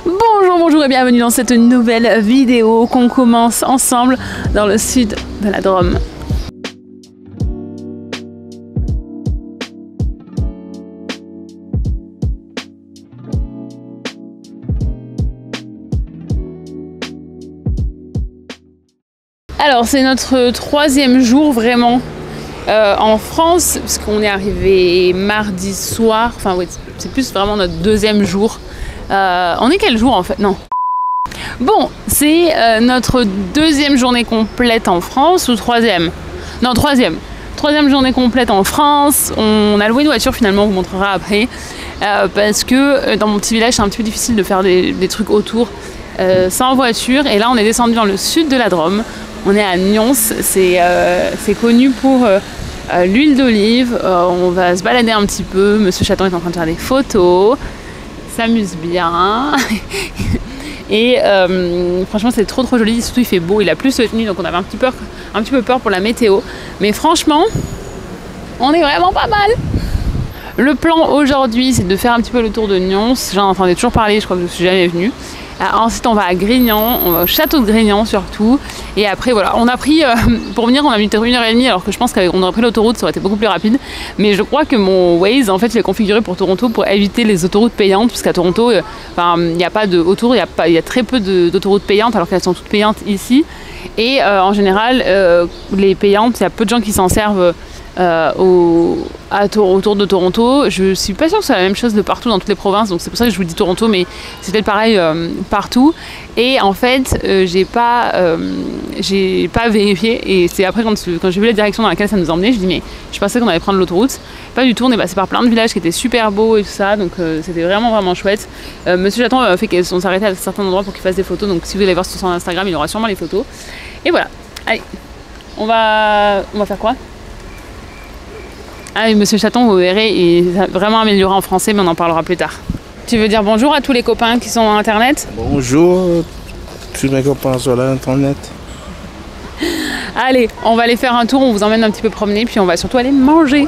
Bonjour et bienvenue dans cette nouvelle vidéo qu'on commence ensemble dans le sud de la Drôme. Alors c'est notre troisième jour vraiment en France, parce qu'on est arrivé mardi soir, enfin oui, c'est plus vraiment notre deuxième jour. On est quel jour en fait? Non. Bon, c'est notre deuxième journée complète en France, ou troisième? Non, troisième. Troisième journée complète en France. On a loué une voiture finalement, on vous montrera après. Parce que dans mon petit village, c'est un petit peu difficile de faire des trucs autour sans voiture. Et là, on est descendu dans le sud de la Drôme. On est à Nyons, c'est connu pour l'huile d'olive. On va se balader un petit peu. Monsieur Chaton est en train de faire des photos. S'amuse bien. Et franchement, c'est trop joli. Surtout, il fait beau. Il a plu cette nuit, donc on avait un petit peu peur pour la météo. Mais franchement, on est vraiment pas mal. Le plan aujourd'hui, c'est de faire un petit peu le tour de Nyons. J'en entendais toujours parler, je crois que je ne suis jamais venue. Ensuite, on va à Grignan, on va au château de Grignan surtout. Et après, voilà, on a pris, pour venir, on a mis 1h30, alors que je pense qu'on aurait pris l'autoroute, ça aurait été beaucoup plus rapide. Mais je crois que mon Waze, en fait, je l'ai configuré pour Toronto pour éviter les autoroutes payantes, puisqu'à Toronto, il n'y a pas d'autoroute, il y a très peu d'autoroutes payantes, alors qu'elles sont toutes payantes ici. Et en général, les payantes, il y a peu de gens qui s'en servent autour de Toronto. Je suis pas sûre que c'est la même chose de partout dans toutes les provinces, donc c'est pour ça que je vous dis Toronto, mais c'est peut-être pareil partout. Et en fait, j'ai pas vérifié, et c'est après quand j'ai vu la direction dans laquelle ça nous emmenait, je dis mais je pensais qu'on allait prendre l'autoroute. Pas du tout, on est passé par plein de villages qui étaient super beaux et tout ça, donc c'était vraiment chouette. Monsieur Chaton a fait qu'on s'arrêtait à certains endroits pour qu'il fasse des photos, donc si vous allez voir sur son Instagram, il aura sûrement les photos. Et voilà, allez, on va faire quoi? Ah oui, Monsieur Chaton, vous verrez, il a vraiment amélioré en français, mais on en parlera plus tard. Tu veux dire bonjour à tous les copains qui sont sur Internet? Bonjour, tous mes copains sur Internet. Allez, on va aller faire un tour, on vous emmène un petit peu promener, puis on va surtout aller manger.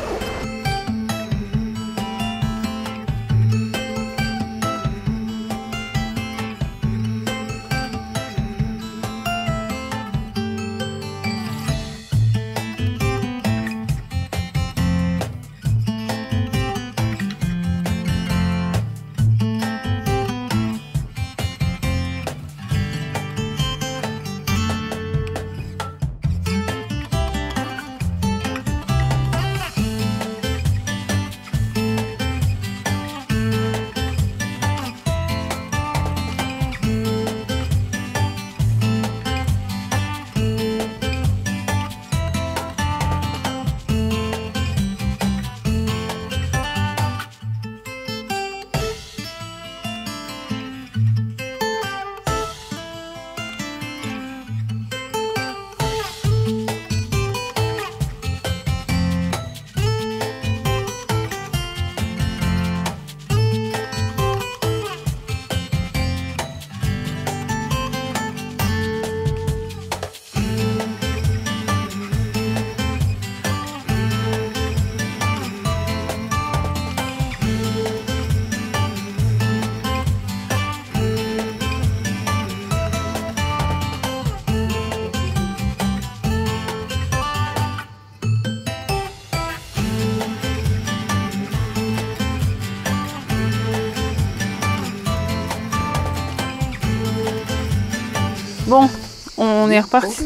Bon, on est reparti.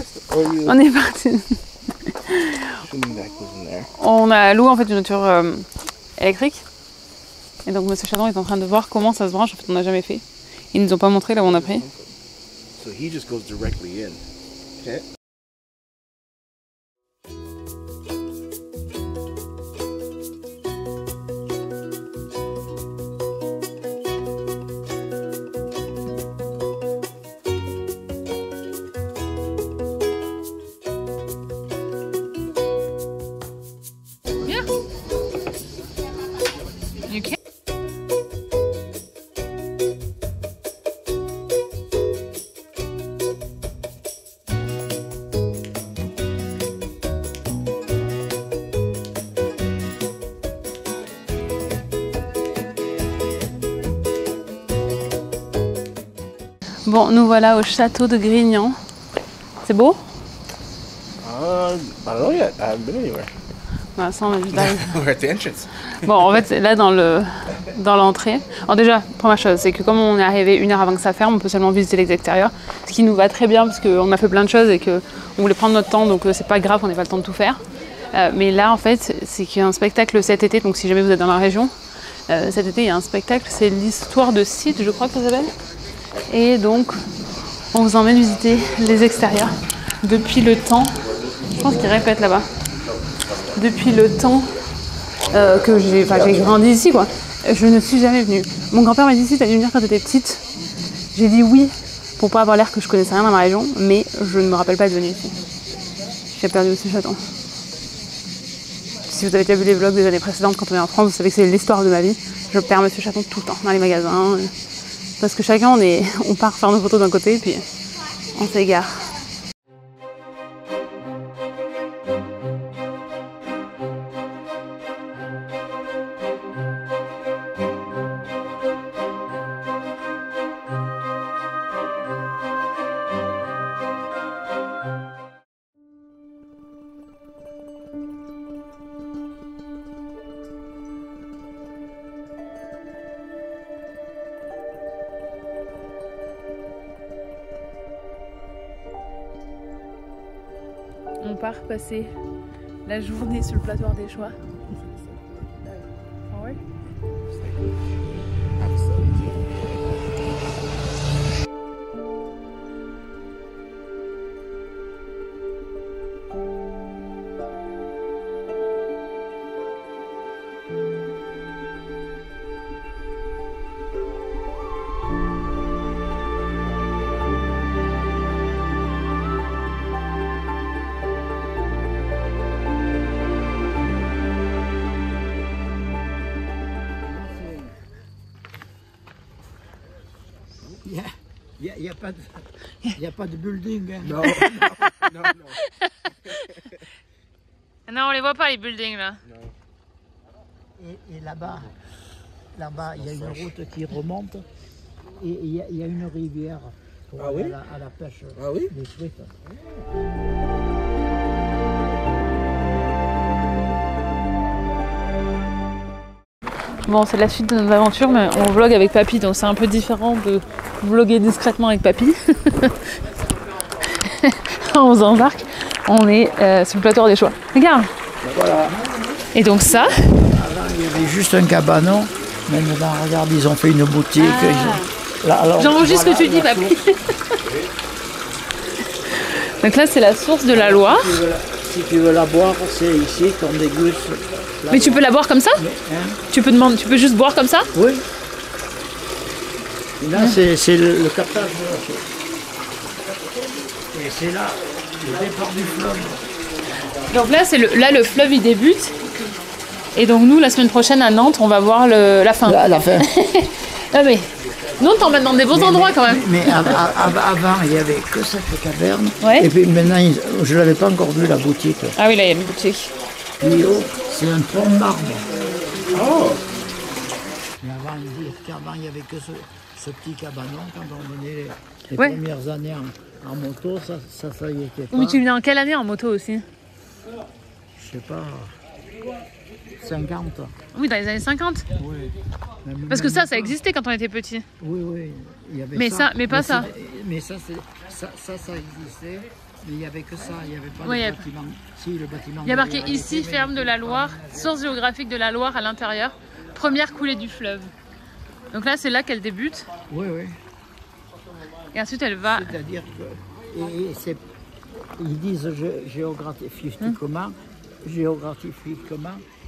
On est parti. On a loué en fait une voiture électrique. Et donc Monsieur Chaton est en train de voir comment ça se branche. En fait, on n'a jamais fait. Ils nous ont pas montré là où on a pris. So he just goes directly in. Okay. You can. Bon, nous voilà au château de Grignan. C'est beau? I don't know yet. I haven't been anywhere. Bah, ça, on a juste d'arriver. We're at the entrance. Bon, en fait, là, dans l'entrée. Alors déjà, première chose, c'est que comme on est arrivé 1 heure avant que ça ferme, on peut seulement visiter les extérieurs. Ce qui nous va très bien, parce qu'on a fait plein de choses et qu'on voulait prendre notre temps, donc c'est pas grave qu'on n'ait pas le temps de tout faire. Mais là, en fait, c'est qu'il y a un spectacle cet été, donc si jamais vous êtes dans la région, cet été, il y a un spectacle, c'est l'histoire de Cid, je crois que ça s'appelle. Et donc, on vous emmène visiter les extérieurs depuis le temps. Je pense qu'il répète là-bas. Depuis le temps que j'ai grandi ici, quoi. Je ne suis jamais venue. Mon grand-père m'a dit si t'as dû venir quand t'étais petite. J'ai dit oui pour pas avoir l'air que je connaissais rien dans ma région, mais je ne me rappelle pas être venue ici. J'ai perdu aussi Chaton. Si vous avez déjà vu les vlogs des années précédentes quand on est en France, vous savez que c'est l'histoire de ma vie. Je perds Monsieur Chaton tout le temps dans les magasins. Parce que chacun, on part faire nos photos d'un côté, puis on s'égare. On part passer la journée sur le plateau des Choix. Ah ouais? Il n'y a pas de building. Hein. No, no. Non, on les voit pas les buildings là. Et là-bas, il y a une route qui remonte et il y a une rivière pour aller à la pêche des truites. Bon, c'est la suite de notre aventure, mais on vlog avec Papy, donc c'est un peu différent de vlogger discrètement avec Papy. On s'embarque, on est sur le plateau des Choix. Regarde. Voilà. Et donc ça. Avant, il y avait juste un cabanon. Maintenant, regarde, ils ont fait une boutique. J'enregistre ce que tu dis, Papy. Donc là, c'est la source de la Loire. Si tu veux la boire, c'est ici qu'on déguste. Mais tu peux la boire comme ça? Tu peux juste boire comme ça? Oui. Et là, c'est le captage de la source. Et c'est là, le départ du fleuve. Donc là, le fleuve, il débute. Et donc nous, la semaine prochaine à Nantes, on va voir la fin. La fin. Ah mais nous, on t'emmène dans des beaux endroits quand même. Mais avant, il n'y avait que cette caverne. Ouais. Et puis maintenant, je ne l'avais pas encore vu, la boutique. Ah oui, là, il y a une boutique. Puis haut, c'est un pont d'arbre. Oh! Mais avant, il n'y avait que ce petit cabanon. Quand on venait les premières années en moto, ça y était pas. Mais tu venais en quelle année en moto aussi? Je sais pas, 50. Oui, dans les années 50. Oui. Parce que ça existait quand on était petit. Oui, il y avait mais ça. Mais pas ça. Mais ça existait. Mais il n'y avait que ça, il n'y avait pas de bâtiment. Si, le bâtiment. Il y a marqué ici, ferme de la Loire, source géographique de la Loire à l'intérieur, première coulée du fleuve. Donc là, c'est là qu'elle débute. Oui. Et ensuite, elle va. C'est-à-dire que. Ils disent géographiquement,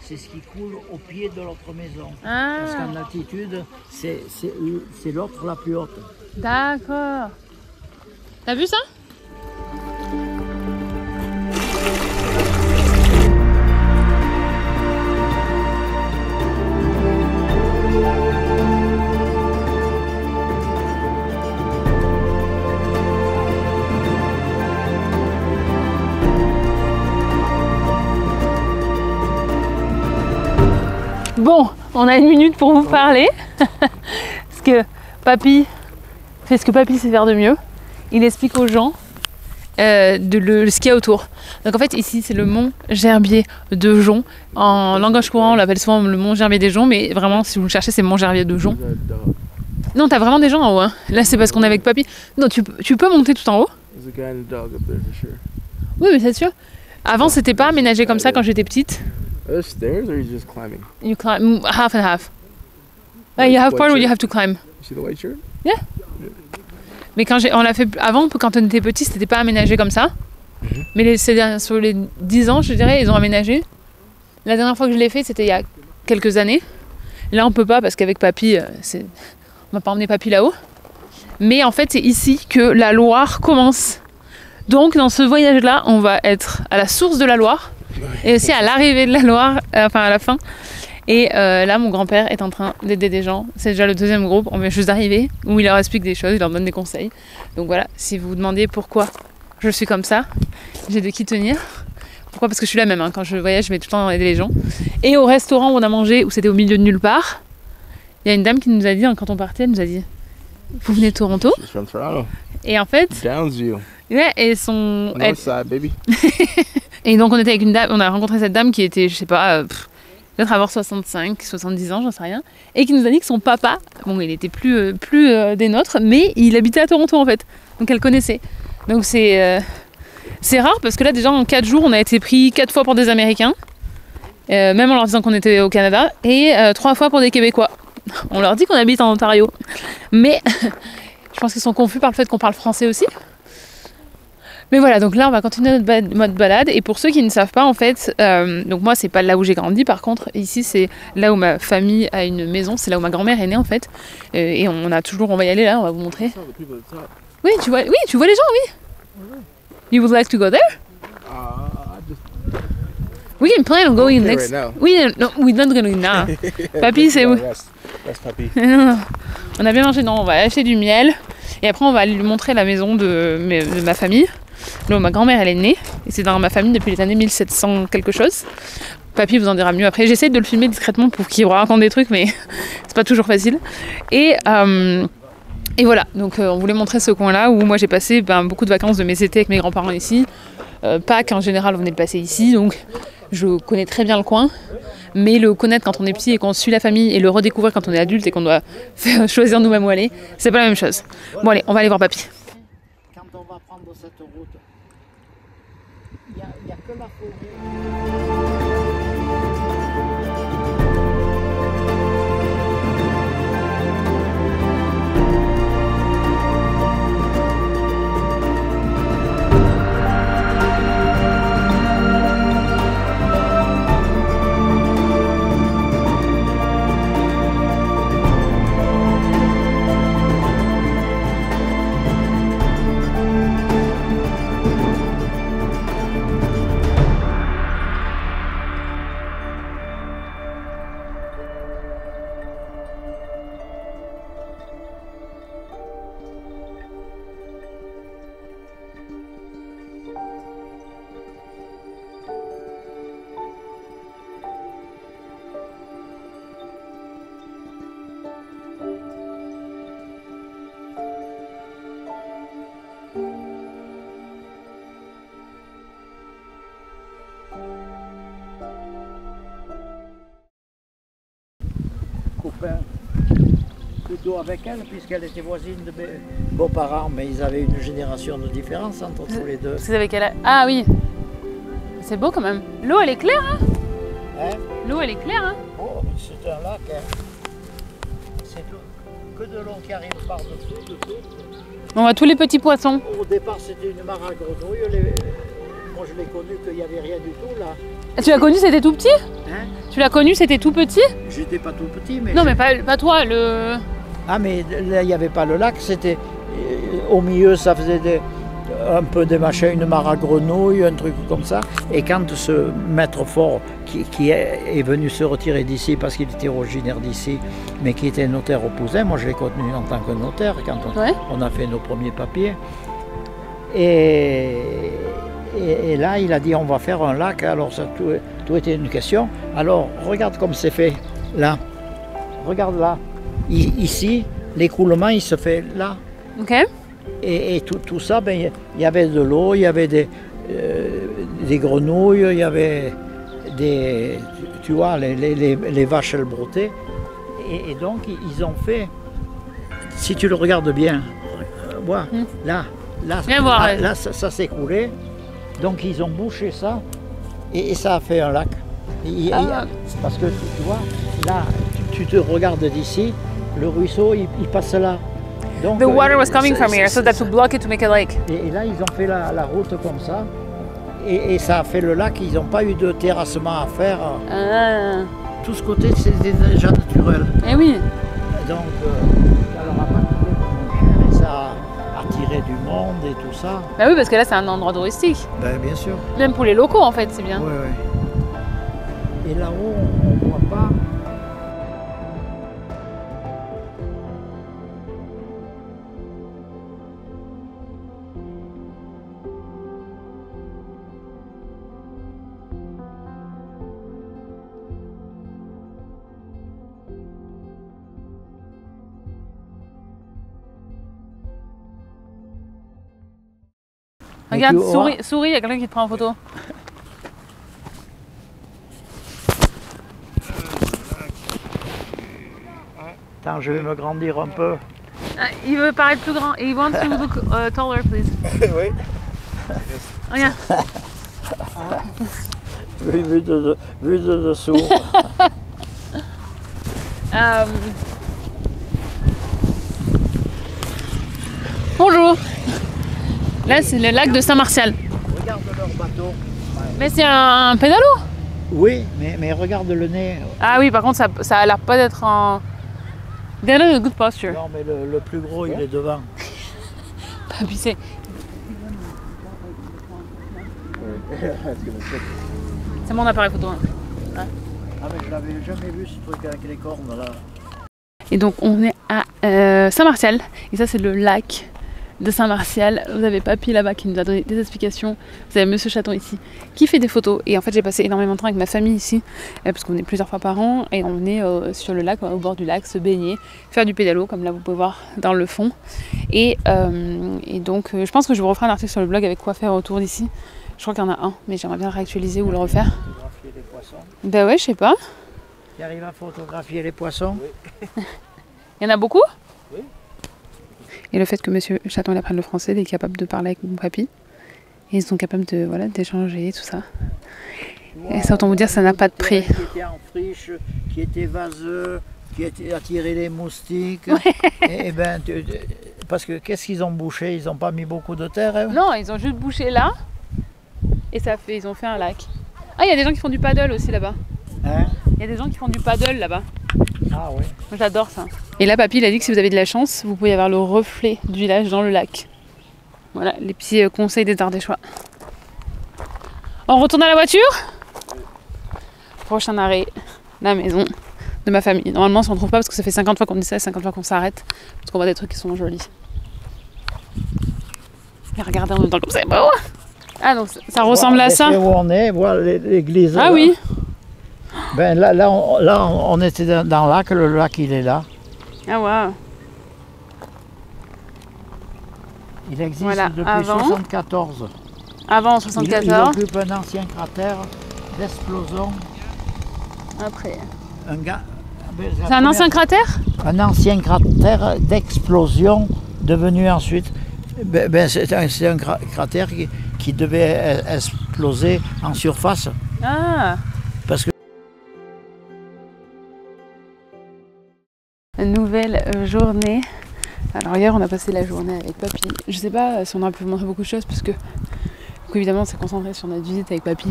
c'est ce qui coule au pied de l'autre maison. Ah. Parce qu'en altitude, c'est l'autre la plus haute. D'accord. T'as vu ça? Bon, on a 1 minute pour vous parler. Parce que Papy fait ce que papy sait faire de mieux. Il explique aux gens ce qu'il y a autour. Donc en fait ici c'est le mont Gerbier de Jonc. En langage courant on l'appelle souvent le mont Gerbier des Joncs, mais vraiment si vous le cherchez c'est le mont Gerbier de Jonc. Non, t'as vraiment des gens en haut. Hein. Là c'est parce qu'on est avec papy. Non, tu peux monter tout en haut. Oui mais c'est sûr. Avant c'était pas aménagé comme ça quand j'étais petite. Are there stairs or are you just climbing? You climb half and half. Like you have part where you have to climb. You see the white shirt? Yeah. Mais on l'a fait avant, quand on était petit, c'était pas aménagé comme ça. Mais sur les 10 ans, je dirais, ils ont aménagé. La dernière fois que je l'ai fait, c'était il y a quelques années. Là, on peut pas parce qu'avec papy, on va pas emmener papy là-haut. Mais en fait, c'est ici que la Loire commence. Donc, dans ce voyage-là, on va être à la source de la Loire et aussi à l'arrivée de la Loire, enfin à la fin. Et là, mon grand-père est en train d'aider des gens. C'est déjà le deuxième groupe, on vient juste d'arriver, où il leur explique des choses, il leur donne des conseils. Donc voilà, si vous vous demandez pourquoi je suis comme ça, j'ai de qui tenir. Pourquoi? Parce que je suis la même, hein. Quand je voyage, je vais tout le temps aider les gens. Et au restaurant où on a mangé, où c'était au milieu de nulle part, il y a une dame qui nous a dit, quand on partait, elle nous a dit « Vous venez de Toronto ?» She's from Toronto. Et en fait... Downsview. Ouais, et son... North side, baby. Et donc on était avec une dame, on a rencontré cette dame qui était, je sais pas... peut-être avoir 65, 70 ans, j'en sais rien, et qui nous a dit que son papa, bon, il était plus des nôtres, mais il habitait à Toronto en fait, donc elle connaissait. Donc c'est rare parce que là déjà en 4 jours, on a été pris 4 fois pour des Américains, même en leur disant qu'on était au Canada, et 3 fois pour des Québécois. On leur dit qu'on habite en Ontario, mais je pense qu'ils sont confus par le fait qu'on parle français aussi. Mais voilà, donc là on va continuer notre balade, et pour ceux qui ne savent pas en fait, donc moi c'est pas là où j'ai grandi, par contre ici c'est là où ma famille a une maison, c'est là où ma grand-mère est née en fait, et on va y aller là, on va vous montrer. Oui tu vois les gens, oui. You would like to go there? We can plan on going next. Right now. No, we're not going now. Papy c'est où? That's papy. On a bien mangé, non, on va acheter du miel, et après on va lui montrer la maison de ma famille. Là où ma grand-mère elle est née, et c'est dans ma famille depuis les années 1700 quelque chose. Papy vous en dira mieux après. J'essaie de le filmer discrètement pour qu'il vous raconte des trucs, mais c'est pas toujours facile. Et voilà, donc on voulait montrer ce coin-là où moi j'ai passé beaucoup de vacances de mes étés avec mes grands-parents ici. Pâques en général on venait le passer ici, donc je connais très bien le coin. Mais le connaître quand on est petit et qu'on suit la famille, et le redécouvrir quand on est adulte et qu'on doit choisir nous-mêmes où aller, c'est pas la même chose. Bon allez, on va aller voir papy. Quand on va prendre cette route, il n'y a que la forêt. Copain plutôt avec elle, puisqu'elle était voisine de mes beaux-parents, mais ils avaient une génération de différence entre tous les deux. Vous savez quelle âge? Ah oui, c'est beau quand même. L'eau elle est claire, hein? L'eau elle est claire, hein? Oh, c'est un lac, hein. C'est que de l'eau qui arrive par-dessous. On voit tous les petits poissons. Au départ c'était une mare à grenouilles, moi je l'ai connu qu'il n'y avait rien du tout là. Tu l'as connu, c'était tout petit? Hein? Tu l'as connu, c'était tout petit? J'étais pas tout petit, mais... Non mais pas toi, le... Ah mais là il n'y avait pas le lac, c'était... Au milieu ça faisait un peu des machins, une mare à grenouilles, un truc comme ça. Et quand ce maître fort qui est venu se retirer d'ici parce qu'il était originaire d'ici, mais qui était notaire au Pouzin, moi je l'ai connu en tant que notaire quand on a fait nos premiers papiers. Et là, il a dit on va faire un lac, alors ça tout était une question. Alors, regarde comme c'est fait, là. Regarde là. Ici, l'écoulement, il se fait là. Ok. Et tout ça, ben, il y avait de l'eau, il y avait des grenouilles, il y avait tu vois, les vaches, elles broutaient. Et donc, ils ont fait, si tu le regardes bien, voilà, là, Viens voir, ouais. là ça s'est coulé. Donc, ils ont bouché ça et ça a fait un lac. Parce que tu vois, là, tu te regardes d'ici, le ruisseau, il passe là. Donc, The water was coming from here, so that to block it to make a lake. Et là, ils ont fait la route comme ça. Et ça a fait le lac. Ils n'ont pas eu de terrassement à faire. Ah. Tout ce côté, c'est déjà naturel. Eh oui. Donc, ça leur a pas coûté trop cher et ça a attiré du monde et tout ça. Bah oui, parce que là, c'est un endroit touristique. Ben, bien sûr. Même pour les locaux, en fait, c'est bien. Oui, oui. Et là-haut, on ne voit pas. Regarde, tu souris, il y a quelqu'un qui te prend en photo. Attends, je vais me grandir un peu. Il veut paraître plus grand. He wants to look taller, please. Oui. Regarde. Vu de dessous. Bonjour. Là, c'est le lac de Saint-Martial. Regarde leur bateau. Mais c'est un pédalo. Oui, mais regarde le nez. Ah oui, par contre, ça a l'air pas d'être en... They're not in good posture. Non, mais le plus gros, il est devant. Puis c'est... C'est mon appareil photo. Hein. Ah, mais je l'avais jamais vu, ce truc avec les cornes, là. Et donc, on est à Saint-Martial. Et ça, c'est le lac de Saint-Martial. Vous avez Papy là-bas qui nous a donné des explications. Vous avez Monsieur Chaton ici qui fait des photos. Et en fait, j'ai passé énormément de temps avec ma famille ici, parce qu'on est plusieurs fois par an. Et on est sur le lac, au bord du lac, se baigner, faire du pédalo, comme là vous pouvez voir dans le fond. Et donc, je pense que je vous referai un article sur le blog avec quoi faire autour d'ici. Je crois qu'il y en a un, mais j'aimerais bien le réactualiser ou le refaire. Photographier les poissons. Ben ouais, je sais pas. Tu arrives à photographier les poissons? Il y en a beaucoup? Oui. Et le fait que Monsieur Chaton il apprenne le français, il est capable de parler avec mon papy. Et ils sont capables de d'échanger, tout ça. Et ça, autant vous dire, ça n'a pas de prix. Qui était en friche, qui était vaseux, qui attirait les moustiques. Ouais. Et ben, parce que qu'est-ce qu'ils ont bouché? Ils n'ont pas mis beaucoup de terre, hein? Non, ils ont juste bouché là. Et ils ont fait un lac. Ah, il y a des gens qui font du paddle aussi là-bas. Hein? Il y a des gens qui font du paddle là-bas. Ah oui. Moi, j'adore ça. Et là, papy, il a dit que si vous avez de la chance, vous pouvez avoir le reflet du village dans le lac. Voilà, les petits conseils des Ardéchois. On retourne à la voiture? Prochain arrêt, la maison de ma famille. Normalement, on ne trouve pas parce que ça fait 50 fois qu'on dit ça, 50 fois qu'on s'arrête. Parce qu'on voit des trucs qui sont jolis. Et regardez en même temps comme c'est beau. Ah, donc ça ressemble à ça. Où on est, voilà l'église. Ah là. oui. Ben là, on était dans le lac, il est là. Ah waouh. Il existe Voilà, depuis avant. 1974. Avant en Il 74. occupe un ancien cratère d'explosion. Après. C'est un ancien cratère? Un ancien cratère d'explosion devenu ensuite. C'est un cratère qui devait exploser en surface. Ah. Parce que Nouvelle journée. Alors hier on a passé la journée avec papy. Je sais pas si on a pu vous montrer beaucoup de choses parce que évidemment on s'est concentré sur notre visite avec papy.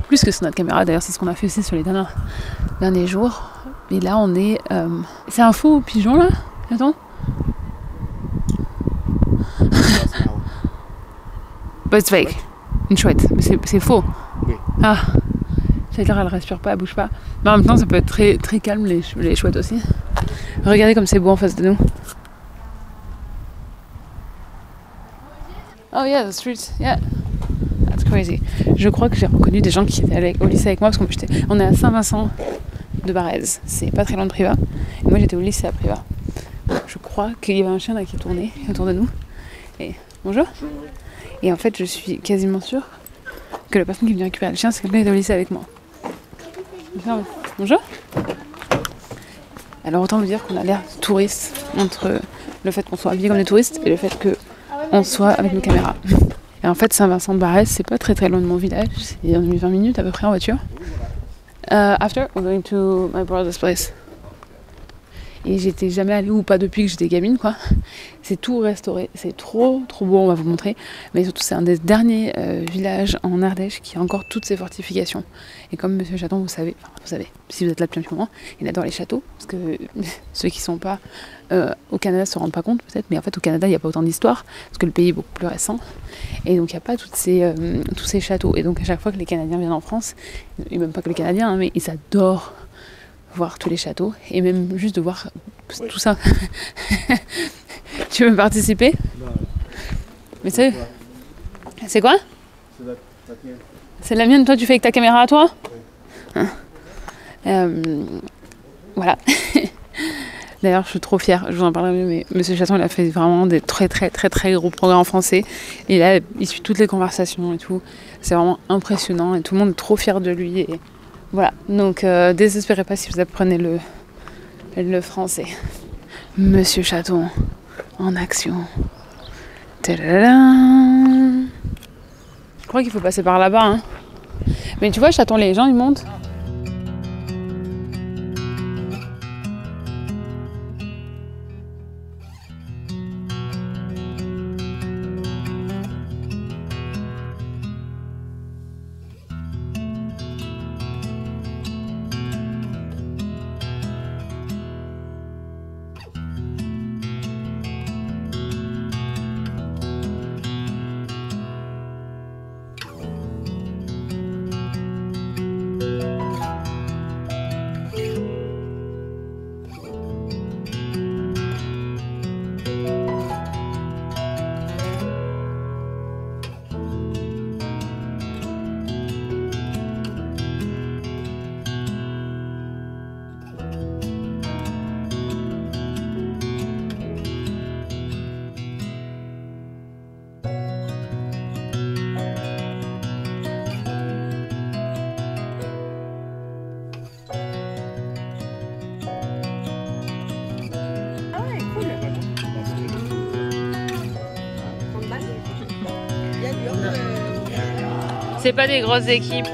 Plus que sur notre caméra, d'ailleurs c'est ce qu'on a fait aussi sur les derniers jours. Et là on est... C'est un faux pigeon là? Attends. But it's fake. Une chouette. Mais c'est faux. Oui. Ah. C'est-à-dire elle respire pas, elle bouge pas. Mais en même temps ça peut être très, très calme les chouettes aussi. Regardez comme c'est beau en face de nous. Oh yeah, the streets, yeah. That's crazy. Je crois que j'ai reconnu des gens qui étaient au lycée avec moi parce qu'on est à Saint-Vincent de Barèze. C'est pas très loin de Privas. Et moi j'étais au lycée à Privas. Je crois crois qu'il y avait un chien là qui tournait autour de nous. Et bonjour. Et en fait, je suis quasiment sûre que la personne qui vient récupérer le chien, c'est quelqu'un qui est au lycée avec moi. Bonjour. Alors autant vous dire qu'on a l'air touriste entre le fait qu'on soit habillé comme des touristes et le fait qu'on soit avec nos caméras. Et en fait, Saint-Vincent-de-Barès, c'est pas très loin de mon village, c'est 20 minutes à peu près en voiture. After, we're going to my brother's place. Et j'étais jamais allée, ou pas depuis que j'étais gamine, quoi. C'est tout restauré, c'est trop beau, on va vous montrer. Mais surtout, c'est un des derniers villages en Ardèche qui a encore toutes ses fortifications. Et comme Monsieur Chaton, vous savez, si vous êtes là depuis un petit moment, il adore les châteaux. Parce que ceux qui sont pas au Canada se rendent pas compte, peut-être. Mais en fait, au Canada, il n'y a pas autant d'histoire, parce que le pays est beaucoup plus récent. Et donc, il n'y a pas tous ces châteaux. Et donc, à chaque fois que les Canadiens viennent en France, et même pas que les Canadiens, hein, mais ils adorent voir tous les châteaux et même juste de voir tout ça. Tu veux participer? Mais c'est quoi? C'est la mienne, toi tu fais avec ta caméra à toi? Hein? Voilà. D'ailleurs je suis trop fière, je vous en parlerai mieux, mais Monsieur Chaton il a fait vraiment des très gros programmes en français. Et là il suit toutes les conversations et tout. C'est vraiment impressionnant et tout le monde est trop fier de lui. Et voilà, donc désespérez pas si vous apprenez le français. Monsieur Chaton en action. Tadadam. Je crois qu'il faut passer par là-bas. Hein. Mais tu vois, Chaton, les gens ils montent. C'est pas des grosses équipes.